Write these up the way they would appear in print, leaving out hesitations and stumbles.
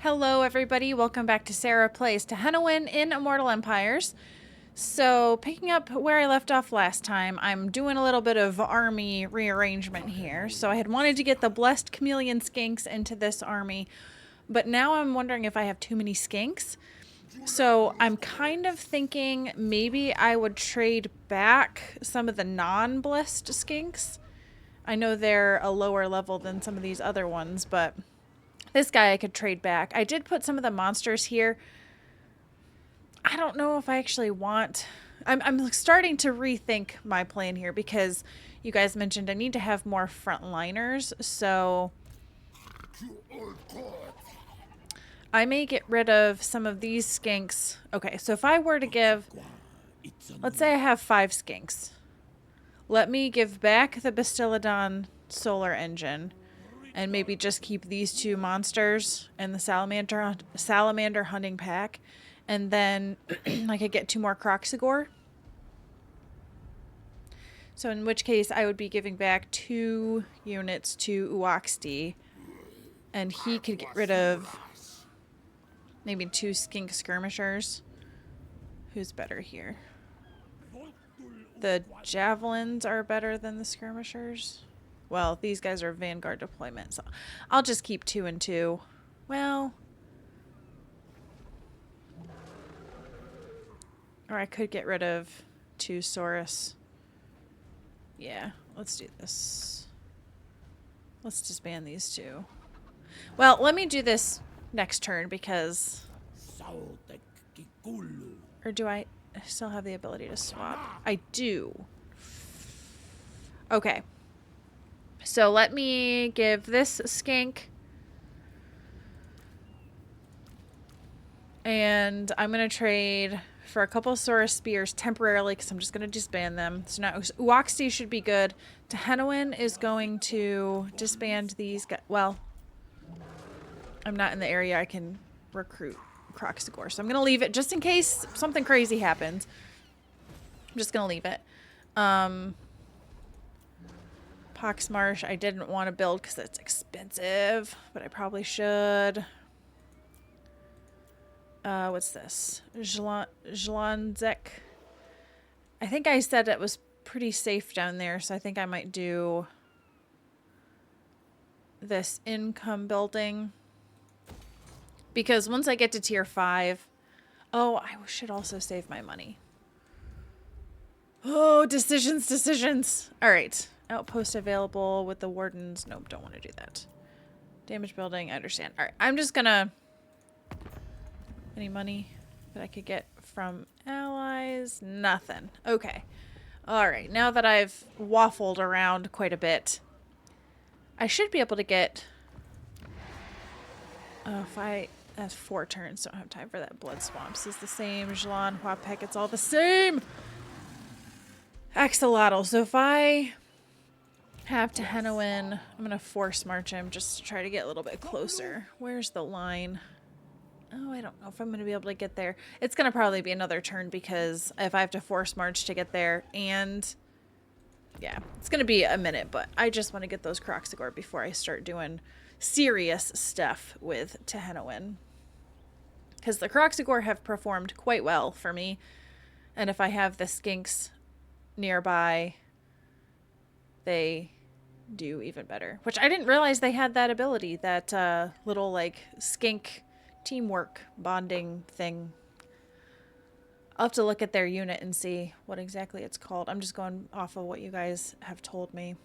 Hello everybody, welcome back to Sarah Plays Tehenhauin in Immortal Empires. So, picking up where I left off last time, I'm doing a little bit of army rearrangement here. So I had wanted to get the blessed chameleon skinks into this army, but now I'm wondering if I have too many skinks. So I'm kind of thinking maybe I would trade back some of the non-blessed skinks. I know they're a lower level than some of these other ones, but this guy I could trade back. I did put some of the monsters here. I don't know if I actually want... I'm starting to rethink my plan here because you guys mentioned I need to have more frontliners. So I may get rid of some of these skinks. Okay, so if I were to give... Let's say I have 5 skinks. Let me give back the Bastiladon solar engine. And maybe just keep these 2 monsters and the salamander hunting pack. And then I could get 2 more Croxigor. So in which case I would be giving back 2 units to Uoxti. And he could get rid of maybe 2 skink skirmishers. Who's better here? The javelins are better than the skirmishers. Well, these guys are vanguard deployment, so I'll just keep 2 and 2. Well, or I could get rid of 2 Saurus. Yeah, let's do this. Let's disband these 2. Well, let me do this next turn because... Or do I still have the ability to swap? I do. Okay. So let me give this skink. And I'm going to trade for a couple of Saurus spears temporarily because I'm just going to disband them. So now Uoxti should be good. Tehenhauin is going to disband these guys. Well, I'm not in the area I can recruit Croxigor. So I'm going to leave it just in case something crazy happens. I'm just going to leave it. Poxmarsh I didn't want to build because it's expensive, but I probably should. What's this? Zhlanzek. I think I said it was pretty safe down there, so I think I might do this income building. Because once I get to tier 5... Oh, I should also save my money. Oh, decisions. All right. Outpost available with the wardens. Nope, don't want to do that. Damage building, I understand. All right, I'm just gonna... Any money that I could get from allies? Nothing. Okay. All right, now that I've waffled around quite a bit, I should be able to get... if I... That's 4 turns. Don't have time for that. Blood Swamps is the same. Zhlan, Huapek, it's all the same. Axolotl. So if I have Tehenhauin, I'm going to force march him just to try to get a little bit closer. Where's the line? Oh, I don't know if I'm going to be able to get there. It's going to probably be another turn because if I have to force march to get there and... Yeah, it's going to be a minute, but I just want to get those Croxigor before I start doing serious stuff with Tehenhauin. Because the Croxigor have performed quite well for me. And if I have the skinks nearby, they do even better. Which I didn't realize they had that ability. That little, like, skink teamwork bonding thing. I'll have to look at their unit and see what exactly it's called. I'm just going off of what you guys have told me.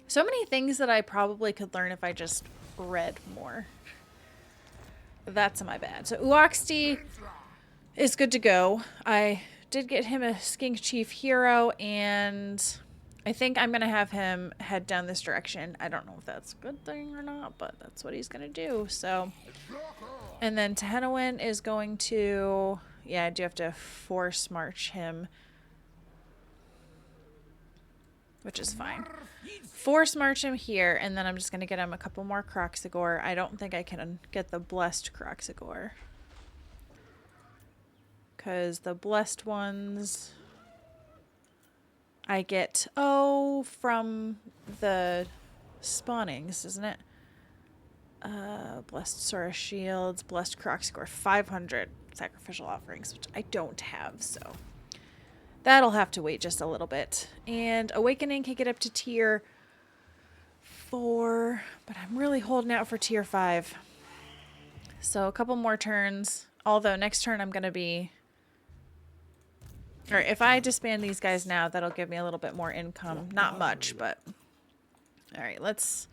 So many things that I probably could learn if I just read more. That's my bad. So Uoxti is good to go. I did get him a skink chief hero, and I think I'm going to have him head down this direction. I don't know if that's a good thing or not, but that's what he's going to do. So, and then Tehenhauin is going to... Yeah, I do have to force march him, which is fine. Force march him here, and then I'm just going to get him a couple more Croxigor. I don't think I can get the blessed Croxigor, because the blessed ones I get, from the spawnings, isn't it? blessed Sora shields, blessed croc score, 500 sacrificial offerings, which I don't have, so that'll have to wait just a little bit. And awakening can get up to tier 4, but I'm really holding out for tier 5. So a couple more turns, although next turn I'm going to be... Or if I disband these guys now, that'll give me a little bit more income. Not much, but... Alright, let's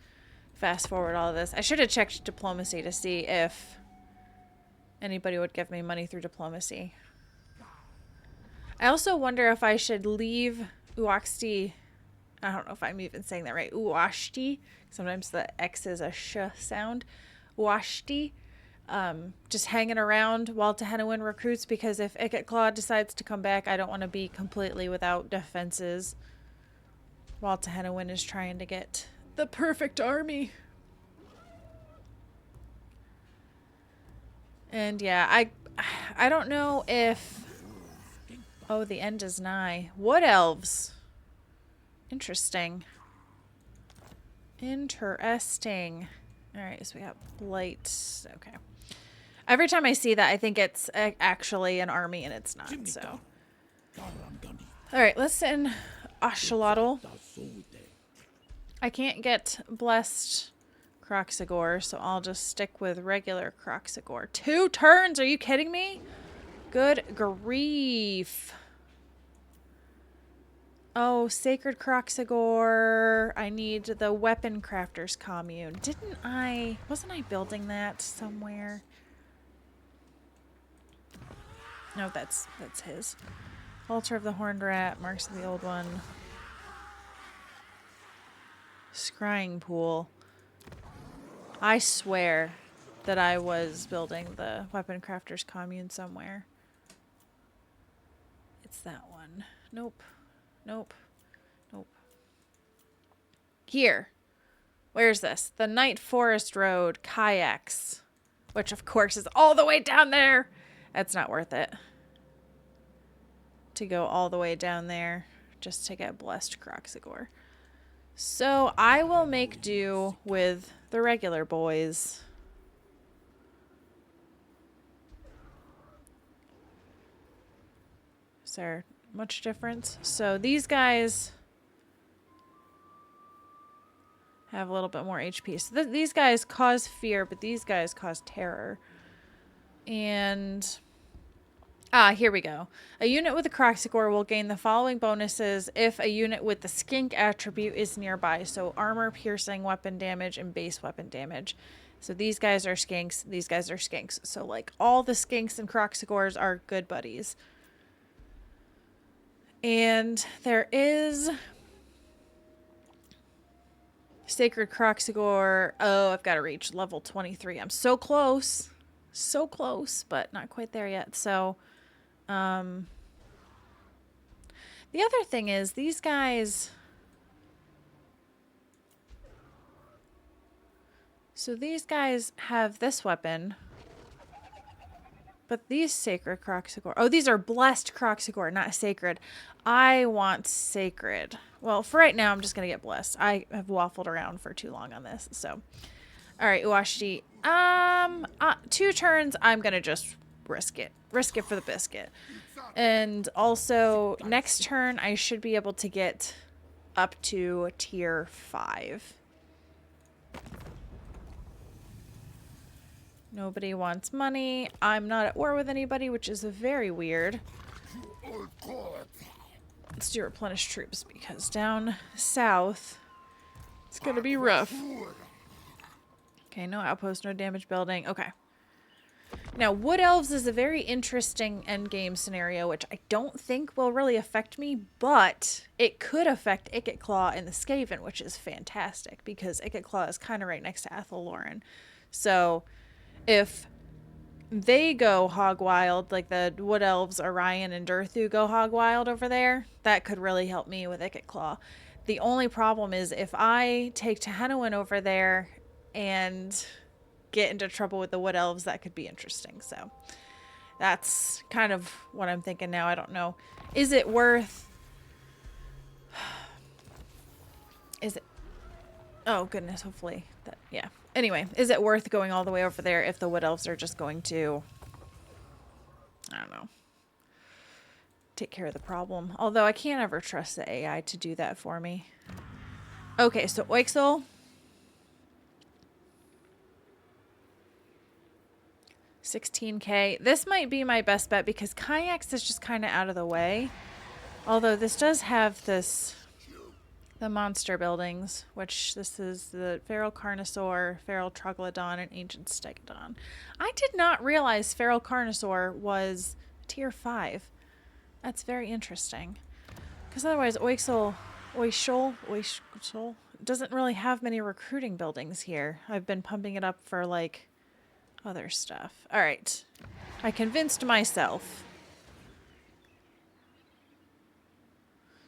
fast forward all of this. I should have checked diplomacy to see if anybody would give me money through diplomacy. I also wonder if I should leave Uaxti. I don't know if I'm even saying that right. Uashti. Sometimes the X is a sh sound. Uashti. Just hanging around while Tehenhauin recruits, because if Ikit decides to come back, I don't want to be completely without defenses while Tehenhauin is trying to get the perfect army. And yeah, I don't know if... Oh, the end is nigh. Wood elves. Interesting. Interesting. Alright, so we got blight. Okay. Every time I see that, I think it's actually an army, and it's not, so. Alright, let's send Axolotl. I can't get blessed Croxagore, so I'll just stick with regular Croxagore. 2 turns? Are you kidding me? Good grief. Oh, Sacred Croxagore. I need the Weapon Crafters Commune. Wasn't I building that somewhere? No, that's his. Altar of the Horned Rat, Marks of the Old One. Scrying Pool. I swear that I was building the Weapon Crafters Commune somewhere. It's that one. Nope. Nope. Nope. Here. Where's this? The Night Forest Road, Kayaks. Which, of course, is all the way down there. That's not worth it. To go all the way down there just to get blessed Croxagore. So I will make do with the regular boys. Is there much difference? So these guys have a little bit more HP. So these guys cause fear, but these guys cause terror. And... here we go. A unit with a Croxagore will gain the following bonuses if a unit with the skink attribute is nearby. So armor, piercing, weapon damage, and base weapon damage. So these guys are skinks. These guys are skinks. So like all the skinks and Croxagores are good buddies. And there is Sacred Croxagore. Oh, I've got to reach level 23. I'm so close. So close, but not quite there yet. So... the other thing is these guys, so these guys have this weapon, but these Sacred Croxagore, oh, these are blessed Croxagore, not sacred. I want sacred. Well, for right now, I'm just going to get blessed. I have waffled around for too long on this, so. All right, Uashti. 2 turns, I'm going to just risk it. Risk it for the biscuit. And also, next turn, I should be able to get up to tier 5. Nobody wants money. I'm not at war with anybody, which is very weird. Let's do replenish troops, because down south, it's going to be rough. Okay, no outpost, no damage building. Okay. Now, Wood Elves is a very interesting endgame scenario, which I don't think will really affect me, but it could affect Ikit and the Skaven, which is fantastic, because Ikit is kind of right next to Athelloren. So, if they go hog wild, like the Wood Elves, Orion, and Durthu go hog wild over there, that could really help me with Ikit. The only problem is if I take Tehenhauin over there and get into trouble with the Wood Elves, that could be interesting. So that's kind of what I'm thinking now. I don't know. Is it worth... Is it... Oh, goodness. Hopefully. Yeah. Anyway, is it worth going all the way over there if the Wood Elves are just going to, I don't know, take care of the problem? Although I can't ever trust the AI to do that for me. Okay, so Oixel. 16K. This might be my best bet because kayaks is just kind of out of the way. Although this does have this, the monster buildings, which this is the Feral Carnosaur, Feral Troglodon, and Ancient Stegodon. I did not realize Feral Carnosaur was tier 5. That's very interesting. Because otherwise Oixel doesn't really have many recruiting buildings here. I've been pumping it up for like other stuff. All right. I convinced myself.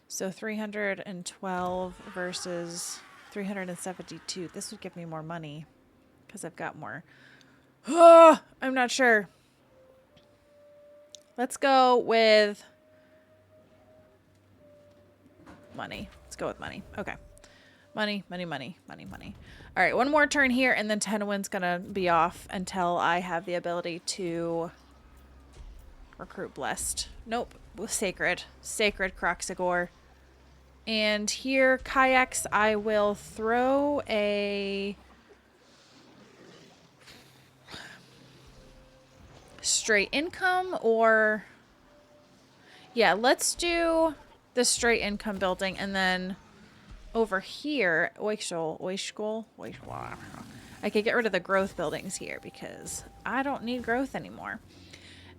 So 312 versus 372. This would give me more money because I've got more. Oh, I'm not sure. Let's go with money. Let's go with money. Okay. Money, money, money, money, money. All right, one more turn here, and then Tehenhauin's going to be off until I have the ability to recruit Blessed. Nope. Sacred. Sacred Croxagore. And here, kayaks, I will throw a straight income or... Yeah, let's do the straight income building, and then over here, I could get rid of the growth buildings here because I don't need growth anymore.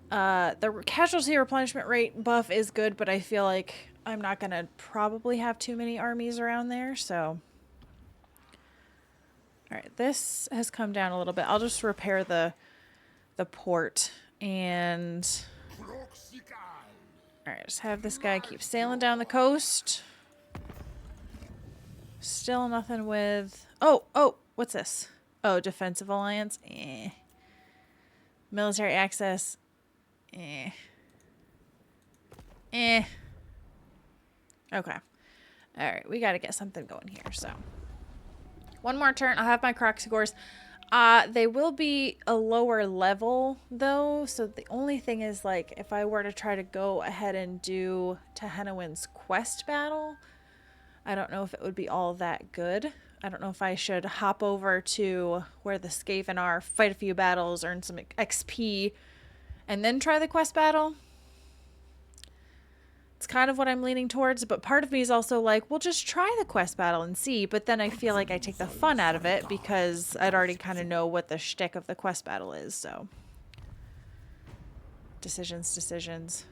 The casualty replenishment rate buff is good, but I feel like I'm not going to probably have too many armies around there, so... Alright, this has come down a little bit. I'll just repair the port, and... Alright, just have this guy keep sailing down the coast. Still nothing with... Oh, what's this? Oh, defensive alliance? Eh. Military access? Eh. Eh. Okay. Alright, we gotta get something going here, so. One more turn. I'll have my Croxagores. They will be a lower level, though, so the only thing is, like, if I were to try to go ahead and do Tehenhauin's quest battle, I don't know if it would be all that good. I don't know if I should hop over to where the Skaven are, fight a few battles, earn some XP, and then try the quest battle. It's kind of what I'm leaning towards, but part of me is also like, well, just try the quest battle and see, but then I feel like I take the fun out of it because I'd already kind of know what the shtick of the quest battle is, so. Decisions.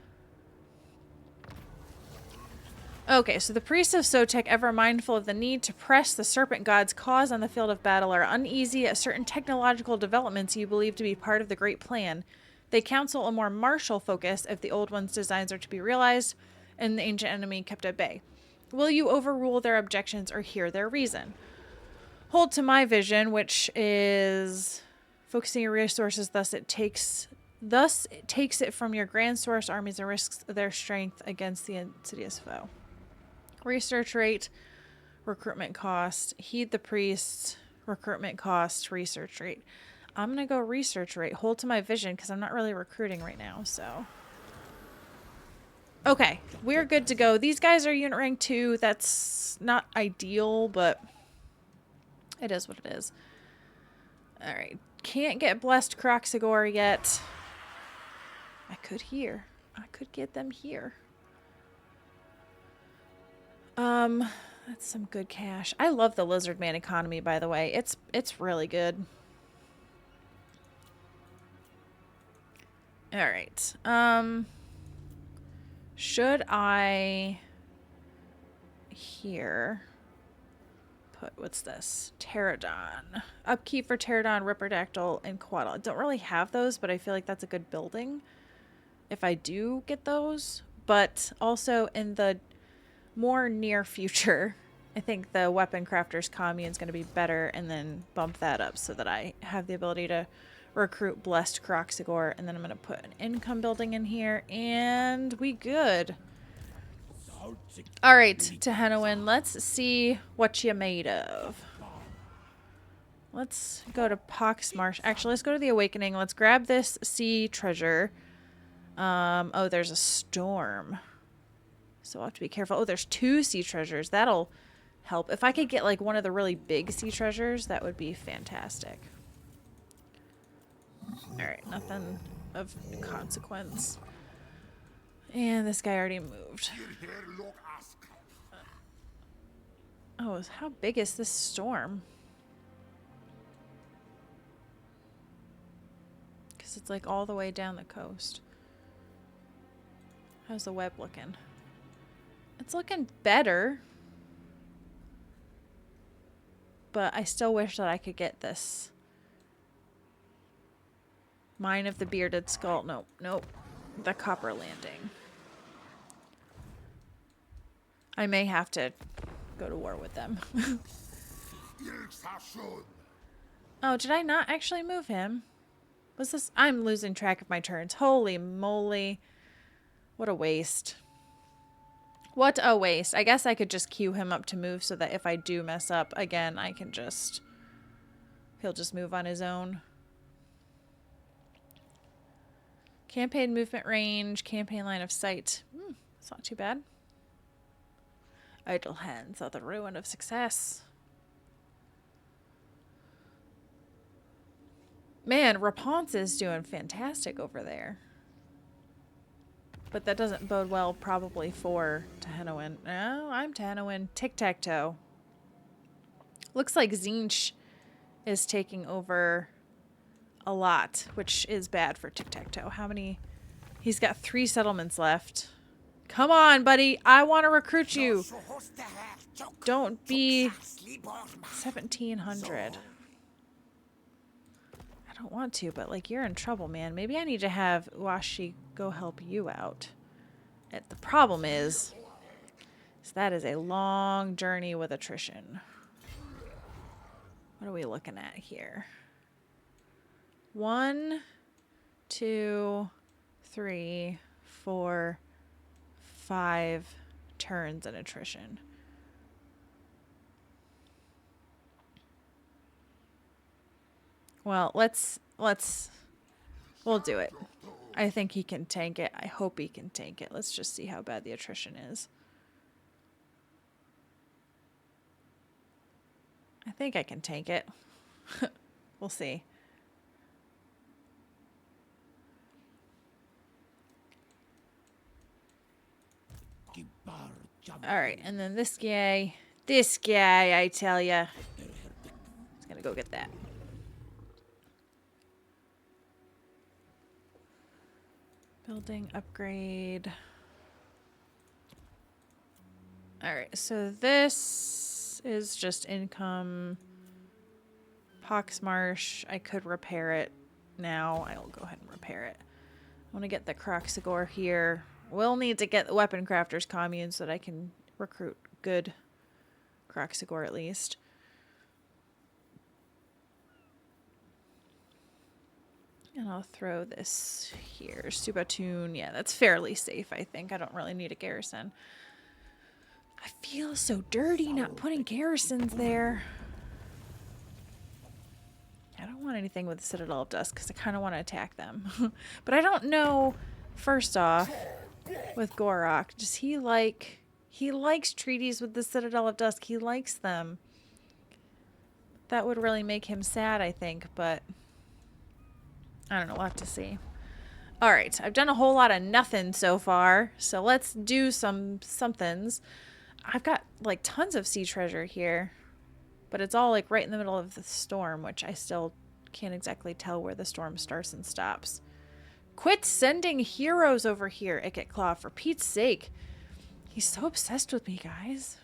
Okay, so the priests of Sotek, ever mindful of the need to press the serpent god's cause on the field of battle, are uneasy at certain technological developments you believe to be part of the great plan. They counsel a more martial focus if the old one's designs are to be realized and the ancient enemy kept at bay. Will you overrule their objections or hear their reason? Hold to my vision, which is focusing your resources, thus it takes it from your grand source armies and risks their strength against the insidious foe. Research rate, recruitment cost, heed the priests, recruitment cost, research rate. I'm going to go research rate. Hold to my vision because I'm not really recruiting right now, so. Okay, we're good to go. These guys are unit rank 2. That's not ideal, but it is what it is. Alright, can't get Blessed Croxagore yet. I could here. I could get them here. That's some good cash. I love the Lizard Man economy, by the way. It's really good. All right. Should I here put, what's this? Pterodon. Upkeep for Pterodon, Ripperdactyl, and Quaddle. I don't really have those, but I feel like that's a good building if I do get those. But also in the more near future, I think the Weapon Crafters commune is going to be better, and then bump that up so that I have the ability to recruit Blessed Croxagore, and then I'm going to put an income building in here, and we good. Alright, Tehenhauin, let's see what you made of. Let's go to Poxmarsh. Actually, let's go to the Awakening. Let's grab this sea treasure. Oh, there's a storm. So I'll have to be careful. Oh, there's 2 sea treasures. That'll help. If I could get like one of the really big sea treasures, that would be fantastic. Alright, nothing of consequence. And this guy already moved. Oh, how big is this storm? Because it's like all the way down the coast. How's the web looking? It's looking better. But I still wish that I could get this. Mine of the Bearded Skull. Nope, nope. The Copper Landing. I may have to go to war with them. Oh, did I not actually move him? Was this? I'm losing track of my turns. Holy moly. What a waste. What a waste. I guess I could just queue him up to move so that if I do mess up again, I can just... He'll just move on his own. Campaign movement range, campaign line of sight. It's not too bad. Idle hands are the ruin of success. Man, Rapunz is doing fantastic over there. But that doesn't bode well probably for Tehenhauin. No, I'm Tehenhauin. Tic-tac-toe. Looks like Zinch is taking over a lot, which is bad for tic-tac-toe. How many? He's got 3 settlements left. Come on, buddy. I want to recruit you. Don't be 1,700. I don't want to, but like, you're in trouble, man. Maybe I need to have Uashi go help you out. The problem is that is a long journey with attrition. What are we looking at here? 1, 2, 3, 4, 5 turns in attrition. Well, we'll do it. I think he can tank it. I hope he can tank it. Let's just see how bad the attrition is. I think I can tank it. We'll see. Alright, and then this guy, I tell ya. He's gonna go get that. Building upgrade. Alright, so this is just income. Poxmarsh, I could repair it now. I'll go ahead and repair it. I want to get the Croxagore here. We'll need to get the Weapon Crafters commune so that I can recruit good Croxagore at least. And I'll throw this here. Subatoon. Yeah, that's fairly safe, I think. I don't really need a garrison. I feel so dirty not putting garrisons there. I don't want anything with the Citadel of Dusk because I kind of want to attack them. But I don't know, first off, with Gorok, does he like... He likes treaties with the Citadel of Dusk. He likes them. That would really make him sad, I think, but... I don't know, we'll have to see. Alright, I've done a whole lot of nothing so far, so let's do some somethings. I've got, like, tons of sea treasure here, but it's all, like, right in the middle of the storm, which I still can't exactly tell where the storm starts and stops. Quit sending heroes over here, Icketclaw, for Pete's sake. He's so obsessed with me, guys.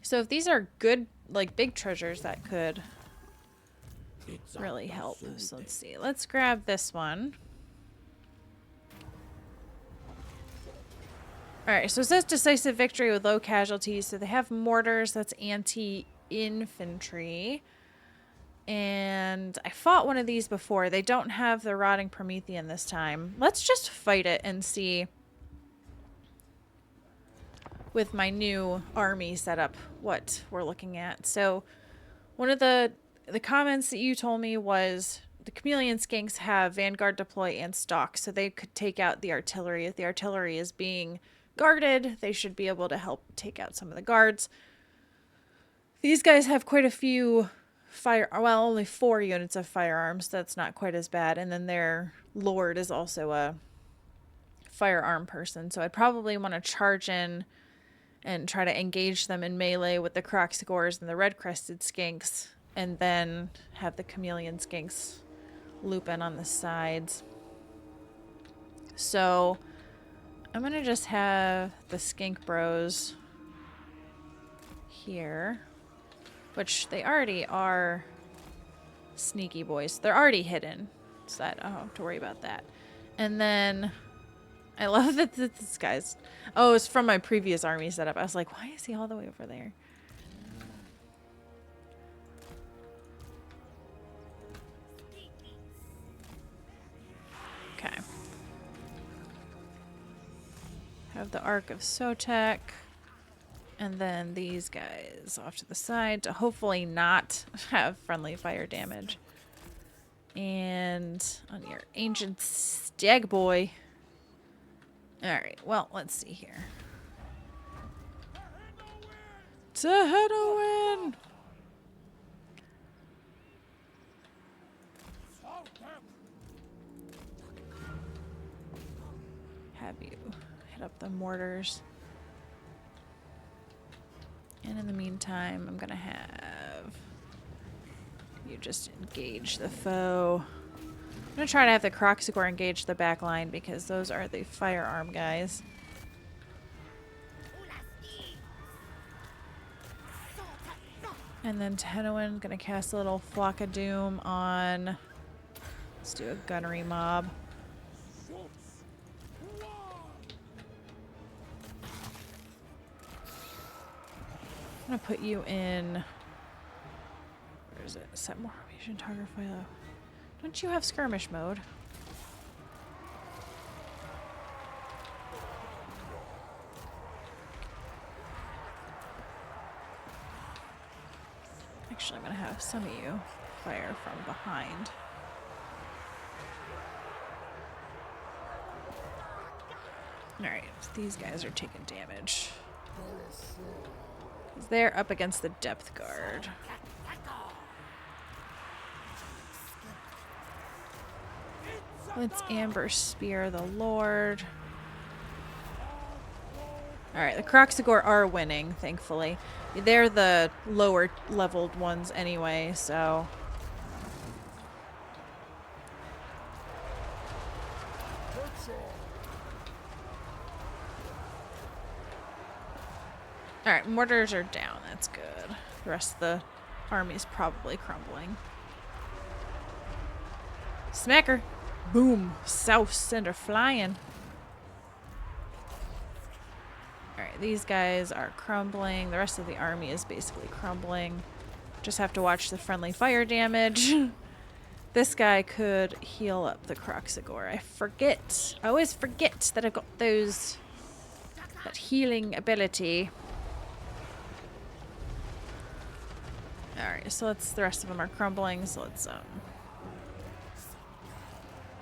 So if these are good, like, big treasures, that could really help. So let's see. Let's grab this one. Alright, so it says decisive victory with low casualties. So they have mortars. That's anti-infantry. And I fought one of these before. They don't have the Rotting Promethean this time. Let's just fight it and see with my new army setup what we're looking at. So one of the comments that you told me was the chameleon skinks have vanguard, deploy, and stalk, so they could take out the artillery. If the artillery is being guarded, they should be able to help take out some of the guards. These guys have quite a few only 4 units of firearms. That's not quite as bad. And then their lord is also a firearm person. So I'd probably want to charge in and try to engage them in melee with the Croxigors and the red-crested skinks, and then have the chameleon skinks loop in on the sides. So I'm going to just have the skink bros here, which they already are sneaky boys. They're already hidden, so I don't have to worry about that. And then I love that this guy's... Oh, it's from my previous army setup. I was like, why is he all the way over there? Okay. Have the Ark of Sotek. And then these guys off to the side to hopefully not have friendly fire damage. And on your ancient stag boy. Alright, well, let's see here. Tehenhauin! Have you hit up the mortars. And in the meantime, I'm gonna have you just engage the foe. I'm gonna try to have the Croxigor engage the back line because those are the firearm guys. And then Tehenhauin gonna cast a little Flock of Doom on... Let's do a gunnery mob. I'm gonna put you in... Where is it? Set more formation, target file. Don't you have skirmish mode? Actually, I'm gonna have some of you fire from behind. Alright, these guys are taking damage. They're up against the depth guard. Let's Amber Spear the Lord. Alright, the Croxigor are winning, thankfully. They're the lower leveled ones anyway, so... Alright, mortars are down. That's good. The rest of the army's probably crumbling. Smacker! Boom! South center flying. Alright, these guys are crumbling. The rest of the army is basically crumbling. Just have to watch the friendly fire damage. This guy could heal up the Croxigor. I forget. I always forget that I've got that healing ability. Alright, so the rest of them are crumbling, so let's,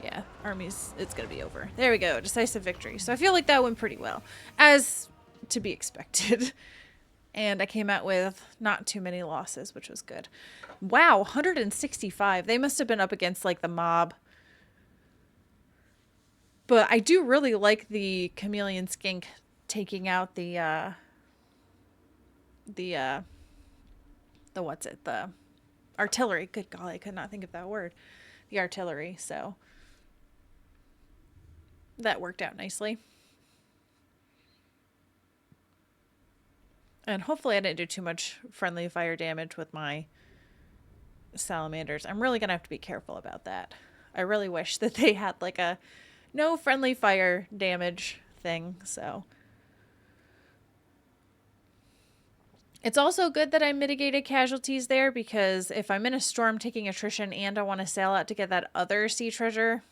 yeah, armies, it's gonna be over. There we go, decisive victory. So I feel like that went pretty well, as to be expected. And I came out with not too many losses, which was good. Wow, 165. They must have been up against, like, the mob. But I do really like the chameleon skink taking out the artillery. Good golly, I could not think of that word. The artillery, so that worked out nicely. And hopefully I didn't do too much friendly fire damage with my salamanders. I'm really gonna have to be careful about that. I really wish that they had like a no friendly fire damage thing, so... It's also good that I mitigated casualties there, because if I'm in a storm taking attrition and I want to sail out to get that other sea treasure,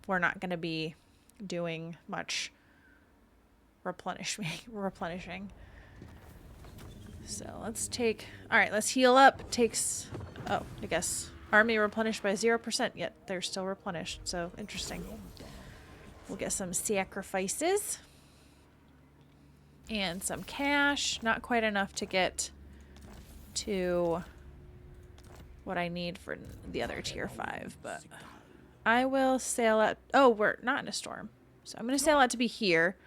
we're not going to be doing much replenishing. So let's take, all right, let's heal up. Takes, oh, I guess army replenished by 0%, yet they're still replenished. So interesting. We'll get some sacrifices and some cash. Not quite enough to get to what I need for the other tier 5, but I will sail out. Oh, we're not in a storm. So I'm going to sail out to be here.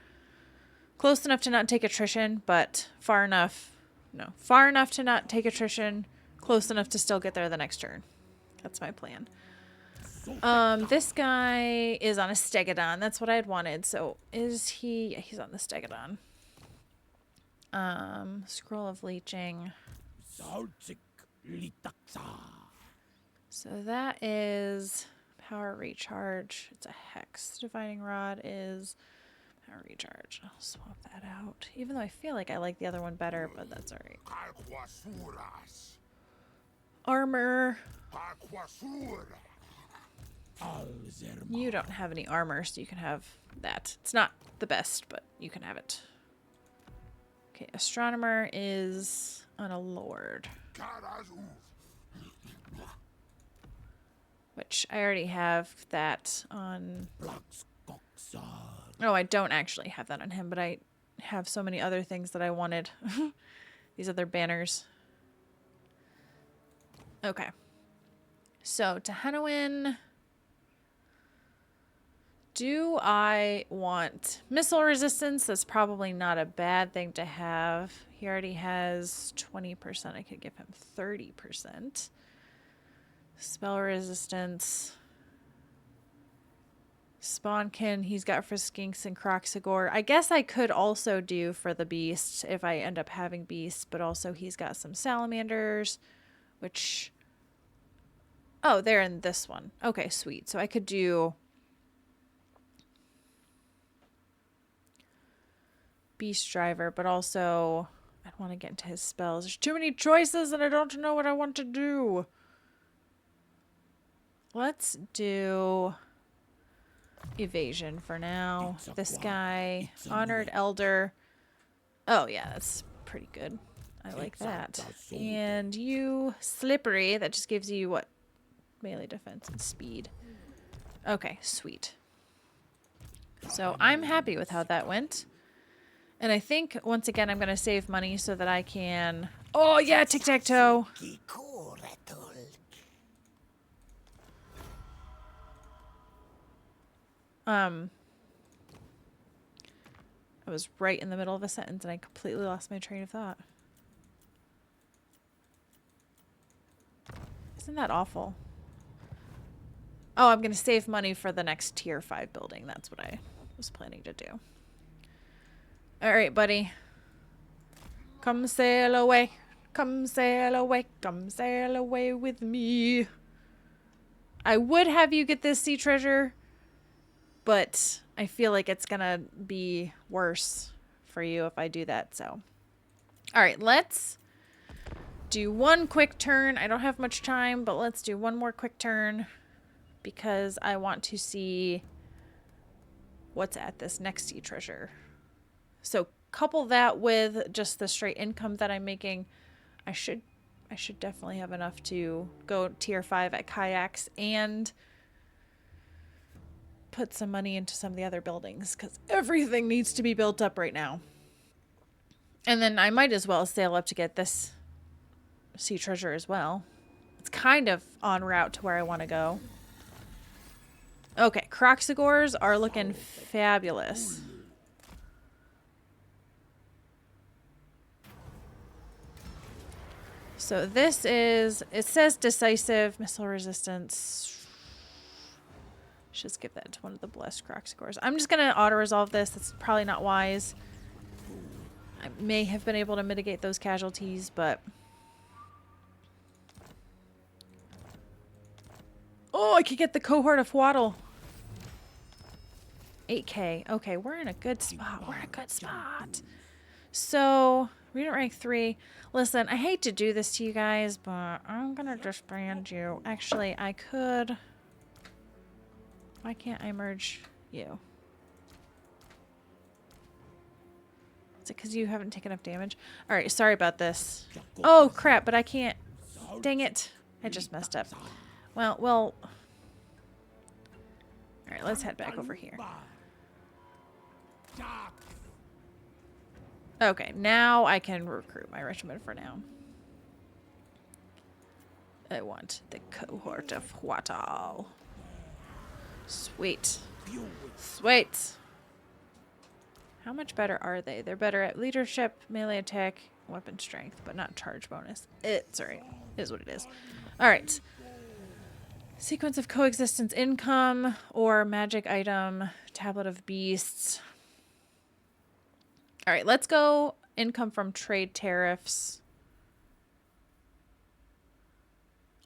Close enough to not take attrition, but far enough. No, far enough to not take attrition. Close enough to still get there the next turn. That's my plan. This guy is on a stegodon. That's what I had wanted. So is he? Yeah, he's on the stegodon. Scroll of leeching. So that is power recharge. It's a hex. Divining rod is power recharge. I'll swap that out. Even though I feel like I like the other one better, but that's all right. Armor. You don't have any armor, so you can have that. It's not the best, but you can have it. Okay, astronomer is on a lord. Which I already have that on. Oh, I don't actually have that on him, but I have so many other things that I wanted. These other banners. Okay. So, Tehenhauin. Do I want missile resistance? That's probably not a bad thing to have. He already has 20%. I could give him 30%. Spell resistance. Spawnkin, he's got Friskinks and Croxagore. I guess I could also do for the beast if I end up having beasts, but also he's got some salamanders, which... Oh, they're in this one. Okay, sweet. So I could do... Beast Driver, but also I want to get into his spells. There's too many choices and I don't know what I want to do. Let's do evasion for now. This guy, Honored Elder. Oh yeah, that's pretty good. I like that. And you, Slippery, that just gives you what? Melee defense and speed. Okay, sweet. So I'm happy with how that went. And I think, once again, I'm going to save money so that I can... Oh, yeah, tic-tac-toe. I was right in the middle of a sentence and I completely lost my train of thought. Isn't that awful? Oh, I'm going to save money for the next tier 5 building. That's what I was planning to do. All right, buddy. Come sail away. Come sail away. Come sail away with me. I would have you get this sea treasure, but I feel like it's going to be worse for you if I do that. So, all right, let's do one quick turn. I don't have much time, but let's do one more quick turn because I want to see what's at this next sea treasure. So couple that with just the straight income that I'm making. I should definitely have enough to go tier 5 at kayaks and put some money into some of the other buildings because everything needs to be built up right now. And then I might as well sail up to get this sea treasure as well. It's kind of en route to where I want to go. Okay, Croxagores are looking fabulous. So this is, it says decisive, missile resistance. Just give that to one of the blessed Croxagores. I'm just going to auto-resolve this. That's probably not wise. I may have been able to mitigate those casualties, but... Oh, I could get the cohort of Waddle. 8K. Okay, we're in a good spot. We're in a good spot. So... Reader rank 3. Listen, I hate to do this to you guys, but I'm gonna disband you. Actually, I could... Why can't I merge you? Is it because you haven't taken enough damage? All right, sorry about this. Oh, crap, but I can't. Dang it. I just messed up. Well. All right, let's head back over here. Okay, now I can recruit my regiment for now. I want the cohort of Huatal. Sweet. Sweet. How much better are they? They're better at leadership, melee attack, weapon strength, but not charge bonus. It's alright. It is what it is. Alright. Sequence of coexistence income or magic item, tablet of beasts. Alright, let's go income from trade tariffs.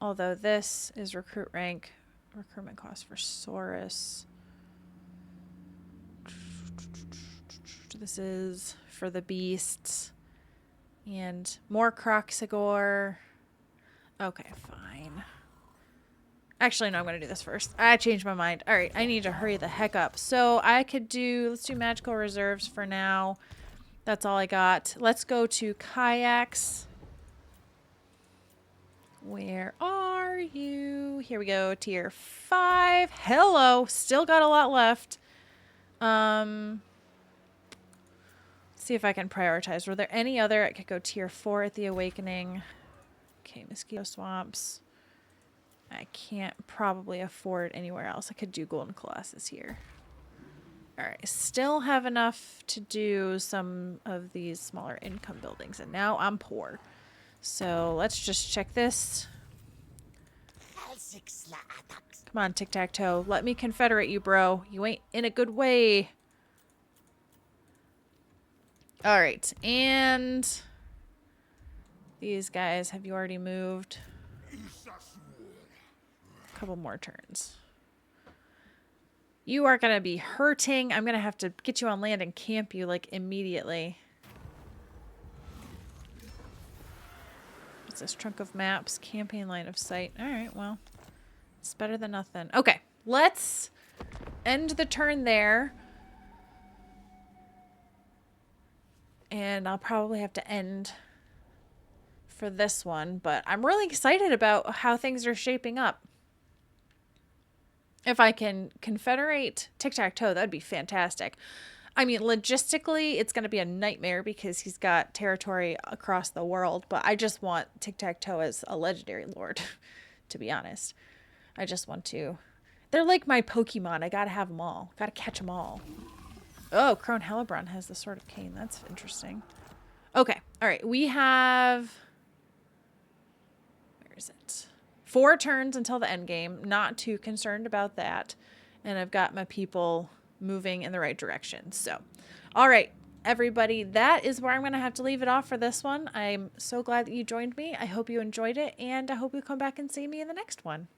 Although this is recruit rank, recruitment cost for Saurus. This is for the beasts. And more Croxigor. Okay, fine. Actually, no, I'm going to do this first. I changed my mind. All right, I need to hurry the heck up. So I could do, let's do magical reserves for now. That's all I got. Let's go to kayaks. Where are you? Here we go. Tier 5. Hello. Still got a lot left. See if I can prioritize. Were there any other? I could go tier 4 at the Awakening. Okay, mosquito swamps. I can't probably afford anywhere else. I could do Golden Colossus here. Alright, still have enough to do some of these smaller income buildings. And now I'm poor. So let's just check this. Come on, tic-tac-toe. Let me confederate you, bro. You ain't in a good way. Alright, and these guys, have you already moved? A couple more turns. You are going to be hurting. I'm going to have to get you on land and camp you, like, immediately. What's this? Trunk of maps. Campaign line of sight. Alright, well. It's better than nothing. Okay, let's end the turn there. And I'll probably have to end for this one. But I'm really excited about how things are shaping up. If I can confederate tic-tac-toe, that'd be fantastic. I mean, logistically, it's going to be a nightmare because he's got territory across the world. But I just want tic-tac-toe as a legendary lord, to be honest. I just want to. They're like my Pokemon. I got to have them all. Got to catch them all. Oh, Crone Hellebron has the Sword of Cain. That's interesting. Okay. All right. We have... Where is it? 4 turns until the end game. Not too concerned about that. And I've got my people moving in the right direction. So, all right, everybody. That is where I'm going to have to leave it off for this one. I'm so glad that you joined me. I hope you enjoyed it. And I hope you come back and see me in the next one.